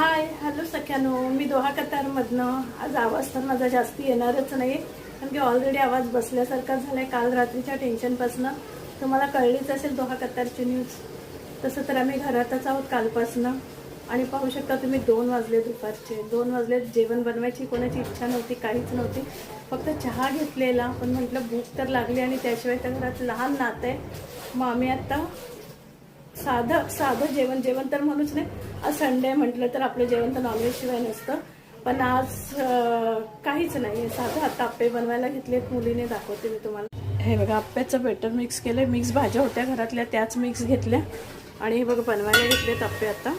Hi hello सख्यानो, मी Doha कतारमधनं. आज आवाज तर माझा जास्ती येणारच नाही, कारण की ऑलरेडी आवाज बसल्यासारखा झालाय काल रात्रीच्या टेन्शनपासनं. तुम्हाला कळलीच असेल दोहा कतारची न्यूज. तसं तर आम्ही घरातच आहोत कालपासनं. आणि पाहू शकता तुम्ही 2 वाजले दुपारचे. 2 वाजले. जेवण बनवायची कोणाची इच्छा नव्हती, काहीच नव्हती. फक्त चहा घेतलेला, पण म्हटलं भूक तर लागली आणि त्याशिवाय त्या घरात लहान नातं आहे. मग आम्ही आता साधं जेवण तर म्हणूच नाही. आज संडे म्हटलं तर आपलं जेवण तर नॉनव्हेज शिवाय नसतं. पण आज काहीच नाही, साधं आता आप्पे बनवायला घेतलेत. मुलीने दाखवते मी तुम्हाला. हे बघा, आप्प्याचं बेटर मिक्स केलं. मिक्स भाज्या होत्या घरातल्या, त्याच मिक्स घेतल्या आणि हे बघा बनवायला घेतलेत आप्पे. आता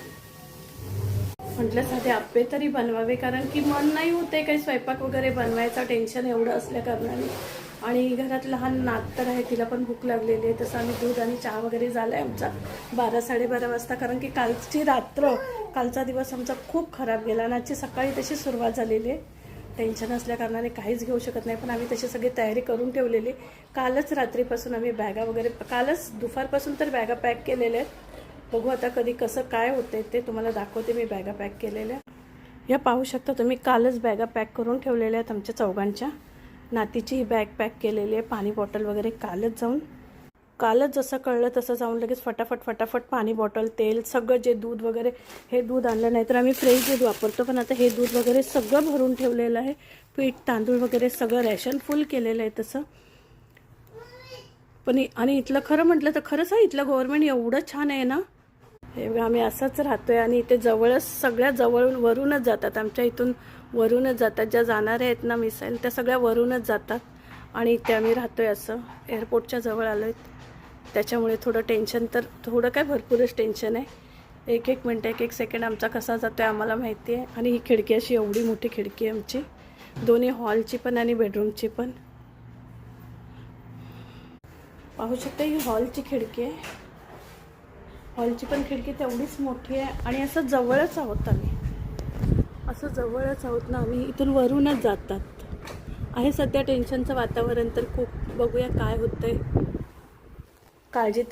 म्हटलं साधे आप्पे तरी बनवावे, कारण की मन नाही होते काही स्वयंपाक वगैरे बनवायचा, टेन्शन एवढं असल्या कारणाने. आणि घरात लहान नात तर आहे, तिला पण भूक लागलेली आहे. तसं आम्ही दूध आणि चहा वगैरे झाला आहे आमचा 12-12:30 वाजता, कारण की कालचा दिवस आमचा खूप खराब गेला आणि आजची सकाळी तशी सुरुवात झालेली आहे. टेन्शन असल्या कारणाने काहीच घेऊ शकत नाही, पण आम्ही तशी सगळी तयारी करून ठेवलेली. कालच रात्रीपासून आम्ही बॅगा वगैरे, कालच दुपारपासून तर बॅगा पॅक केलेल्या आहेत. बघू आता कधी कसं काय होते ते तुम्हाला दाखवते मी. बॅगा पॅक केलेल्या या पाहू शकता तुम्ही. कालच बॅगा पॅक करून ठेवलेल्या आहेत आमच्या चौघांच्या. नातीची ही बॅग पॅक केलेली आहे. पाणी बॉटल वगैरे कालच जसं कळलं तसं जाऊन लगेच फटाफट पाणी बॉटल, तेल, सगळं जे दूध वगैरे, हे दूध आणलं नाही तर आम्ही फ्रेश दूध वापरतो, पण आता हे दूध वगैरे सगळं भरून ठेवलेलं आहे. पीठ, तांदूळ वगैरे सगळं रॅशन फुल केलेलं आहे तसं. पण आणि इथलं खरं म्हटलं तर खरंच आहे, इथलं गव्हर्नमेंट एवढं छान आहे ना. हे बघा, आम्ही असंच राहतोय आणि इथे जवळच, सगळ्या जवळून वरूनच जातात. आमच्या इथून वरूनच जातात. ज्या जाणाऱ्या आहेत ना मिसाईल, त्या सगळ्या वरूनच जातात. आणि इथे आम्ही राहतोय असं एअरपोर्टच्या जवळ आलो आहेत. त्याच्यामुळे थोडं टेन्शन तर थोडं काय, भरपूरच टेन्शन आहे. एक मिनटं, एक सेकंड आमचा कसा जातोय आम्हाला माहिती आहे. आणि ही खिडकी, अशी एवढी मोठी खिडकी आहे आमची, दोन्ही हॉलची पण आणि बेडरूमची पण. पाहू शकता, ही हॉलची खिडकी आहे. हॉलची पण खिडकी तेवढीच मोठी आहे. आणि असं जवळच आहोत ना आम्ही. इथून वरूनच जातात. आहे सध्या टेन्शनचं वातावरण तर खूप. बघूया काय होतंय. काळजी तर